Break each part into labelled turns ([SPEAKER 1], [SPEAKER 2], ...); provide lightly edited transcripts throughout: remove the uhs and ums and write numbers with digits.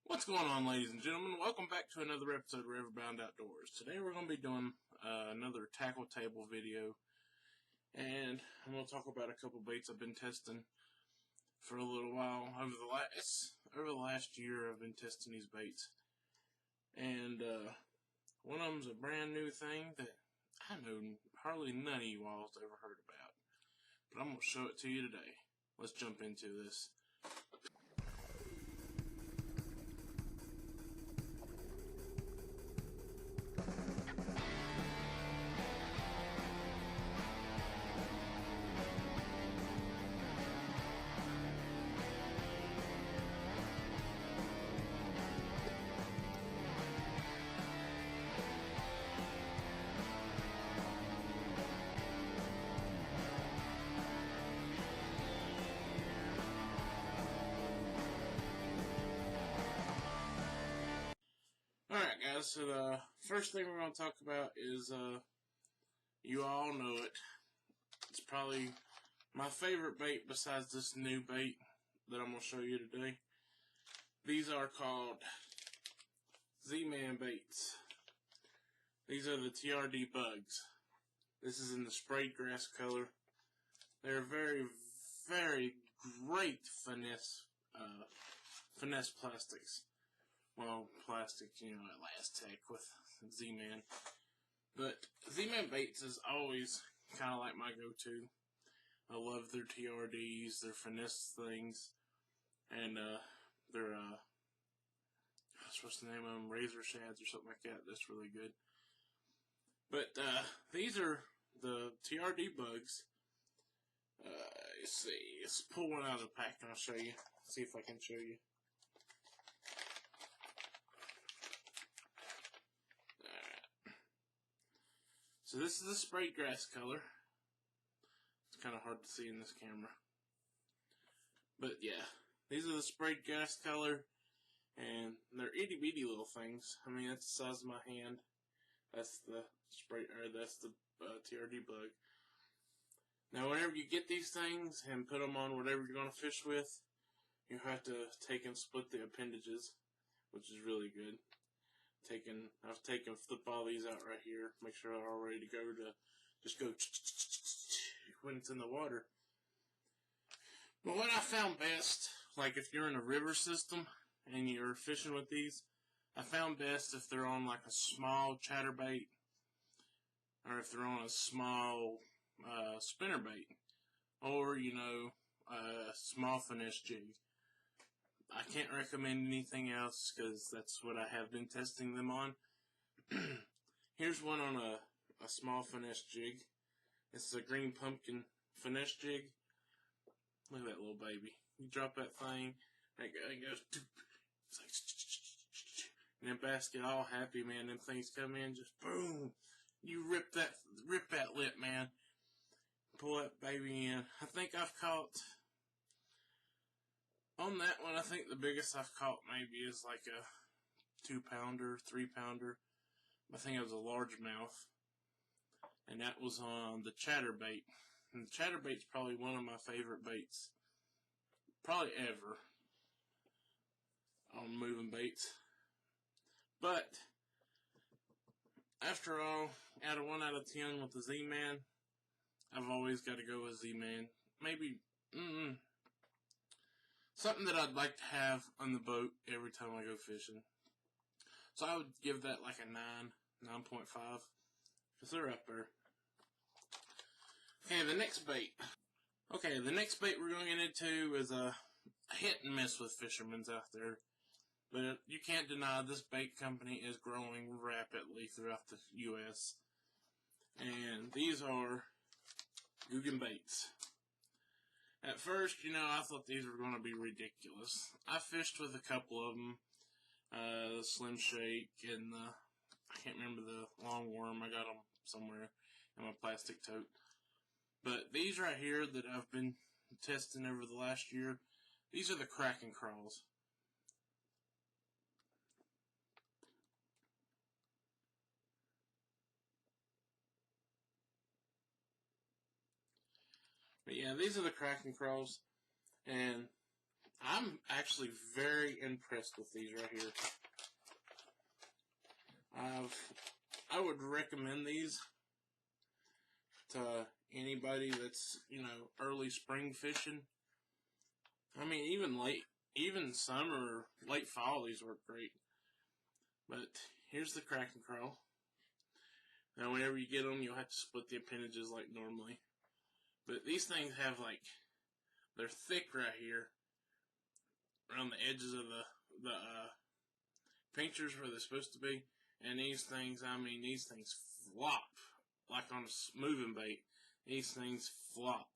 [SPEAKER 1] What's going on, ladies and gentlemen? Welcome back to another episode of Riverbound Outdoors. Today we're going to be doing another tackle table video, and I'm going to talk about a couple baits I've been testing for a little while. Over the last year I've been testing these baits, and one of them's a brand new thing that I know hardly none of you all has ever heard about, but I'm going to show it to you today. Let's jump into this. Alright guys, so the first thing we're going to talk about is, you all know it. It's probably my favorite bait besides this new bait that I'm going to show you today. These are called ZMan Baits. These are the TRD bugs. This is in the sprayed grass color. They're very, very great finesse plastics. Well, plastic, you know, at Last Tech with Z-Man. But Z-Man Baits is always kind of like my go-to. I love their TRDs, their finesse things, and their, what's the name of them? Razor shads or something like that. That's really good. But these are the TRD bugs. Let's see. Let's pull one out of the pack and I'll show you. See if I can show you. So this is the sprayed grass color. It's kind of hard to see in this camera. But yeah, these are the sprayed grass color, and they're itty bitty little things. I mean, that's the size of my hand. That's the TRD bug. Now, whenever you get these things and put them on whatever you're going to fish with, you have to take and split the appendages, which is really good. I've taken, flip all these out right here, make sure they're all ready to go to just go when it's in the water. But what I found best, like if you're in a river system and you're fishing with these, I found best if they're on like a small chatterbait or if they're on a small spinnerbait or, you know, a small finesse jig. I can't recommend anything else because that's what I have been testing them on. Here's one on a small finesse jig. It's a green pumpkin finesse jig. Look at that little baby. You drop that thing, and it goes, it's like, and then basket all happy, man. Them things come in, just boom. You rip that lip, man. Pull that baby in. I think I've caught. On that one, I think the biggest I've caught maybe is like a 2-pounder, 3-pounder. I think it was a largemouth. And that was on the chatterbait. And the chatterbait's probably one of my favorite baits. Probably ever. On moving baits. But, after all, out of 1 out of 10 with the Z-Man, I've always got to go with Z-Man. Maybe, something that I'd like to have on the boat every time I go fishing. So I would give that like a 9.5. Because they're up there. Okay, the next bait. Okay, the next bait we're going to get into is a hit and miss with fishermen out there. But you can't deny this bait company is growing rapidly throughout the U.S. And these are Googan Baits. At first, you know, I thought these were going to be ridiculous. I fished with a couple of them. The Slim Shake and the, I can't remember the long worm. I got them somewhere in my plastic tote. But these right here that I've been testing over the last year, these are the Kraken Crawls. But yeah, these are the Kraken Crawls. And I'm actually very impressed with these right here. I would recommend these to anybody that's, you know, early spring fishing. I mean, even summer, late fall, these work great. But here's the crack and crawl. Now, whenever you get them, you'll have to split the appendages like normally. But these things have, like, they're thick right here around the edges of the pinchers where they're supposed to be. And these things, I mean, these things flop like on a moving bait. These things flop.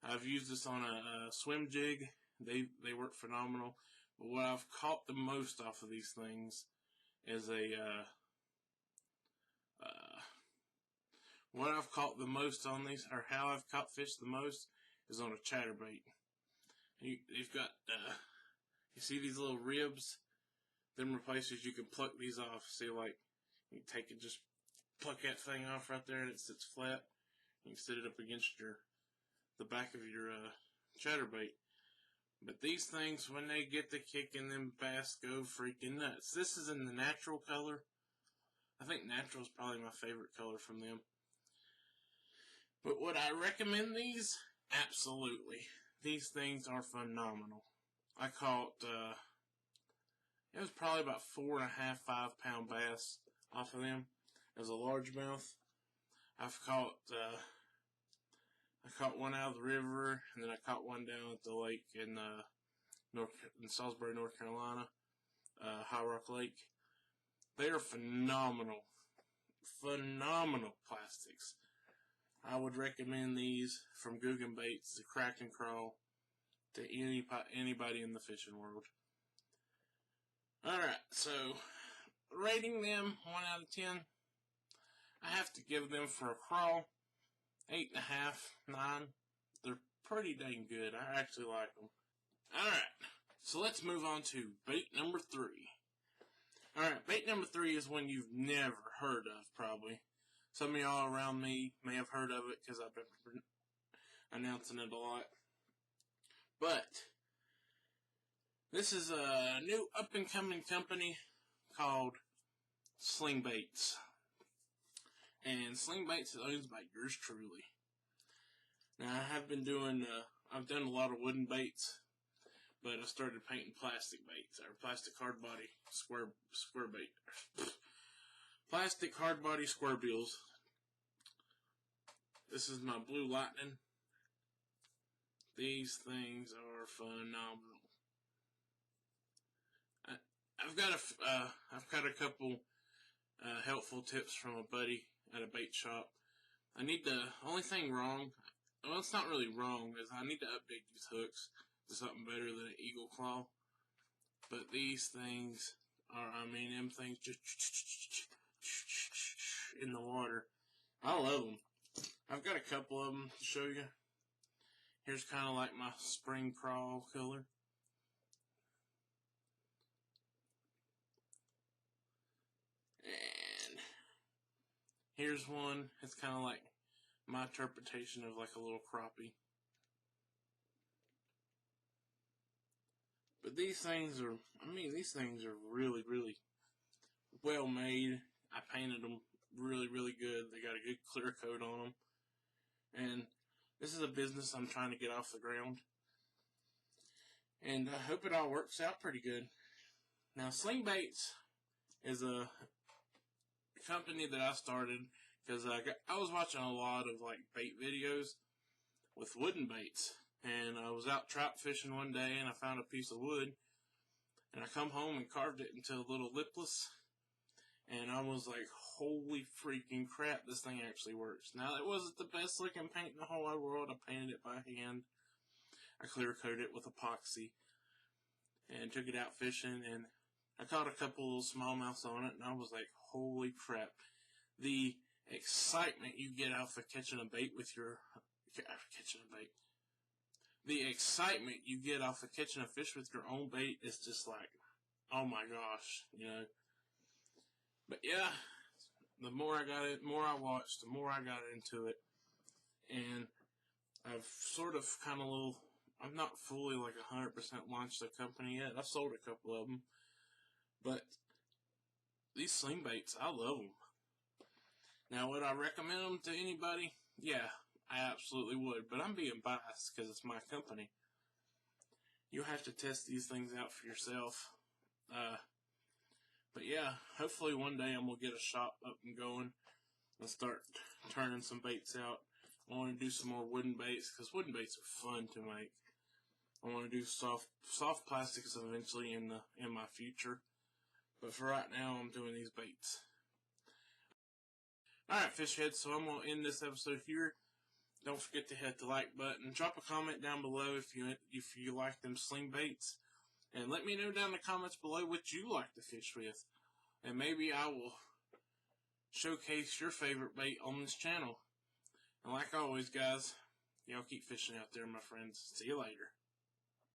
[SPEAKER 1] I've used this on a swim jig. They work phenomenal. But what I've caught the most off of these things is what I've caught the most on these, or how I've caught fish the most, is on a chatterbait. You've got, you see these little ribs? Them are places you can pluck these off. See, like, you take it, just pluck that thing off right there, and it sits flat. You can sit it up against the back of your chatterbait. But these things, when they get the kick in them bass, go freaking nuts. This is in the natural color. I think natural is probably my favorite color from them. But would I recommend these? Absolutely. These things are phenomenal. I caught, it was probably about 4.5, 5 pound bass off of them as a largemouth. I caught one out of the river, and then I caught one down at the lake in Salisbury, North Carolina, High Rock Lake. They are phenomenal, phenomenal plastics. I would recommend these from Googan Baits, the crack and crawl, to anybody in the fishing world. Alright, so rating them 1 out of 10, I have to give them for a crawl 8.5, 9. They're pretty dang good. I actually like them. Alright, so let's move on to bait number 3. Alright, bait number 3 is one you've never heard of, probably. Some of y'all around me may have heard of it because I've been announcing it a lot. But this is a new up-and-coming company called Sling Baits. And Sling Baits is owned by yours truly. Now, I have been doing, I've done a lot of wooden baits, but I started painting plastic baits, or plastic hard body square bait. Plastic hard body square bills. This is my Blue Lightning. These things are phenomenal. I've got a couple helpful tips from a buddy at a bait shop. Only thing wrong, well, it's not really wrong, is I need to update these hooks to something better than an Eagle Claw. But these things are, I mean, them things just in the water. I love them. I've got a couple of them to show you. Here's kind of like my spring crawl color. And here's one. It's kind of like my interpretation of like a little crappie. But these things are, I mean, these things are really, really well made. I painted them really, really good. They got a good clear coat on them. And this is a business I'm trying to get off the ground. And I hope it all works out pretty good. Now, Sling Baits is a company that I started because I was watching a lot of like bait videos with wooden baits. And I was out trout fishing one day and I found a piece of wood. And I come home and carved it into a little lipless. And I was like, holy freaking crap, this thing actually works. Now, it wasn't the best looking paint in the whole wide world. I painted it by hand. I clear coated it with epoxy. And took it out fishing. And I caught a couple little smallmouths on it. And I was like, holy crap. The excitement you get off of catching a bait with your... The excitement you get off of catching a fish with your own bait is just like, oh my gosh, you know. But yeah, the more I got it, the more I watched, the more I got into it. And I've sort of kind of I'm not fully like 100% launched the company yet. I've sold a couple of them, but these sling baits, I love them. Now, would I recommend them to anybody? Yeah, I absolutely would, but I'm being biased because it's my company. You'll have to test these things out for yourself. But yeah, hopefully one day I'm going to get a shop up and going and start turning some baits out. I want to do some more wooden baits because wooden baits are fun to make. I want to do soft plastics eventually in my future. But for right now, I'm doing these baits. Alright, fish heads, so I'm going to end this episode here. Don't forget to hit the like button. Drop a comment down below if you like them sling baits. And let me know down in the comments below what you like to fish with. And maybe I will showcase your favorite bait on this channel. And like always, guys, y'all keep fishing out there, my friends. See you later.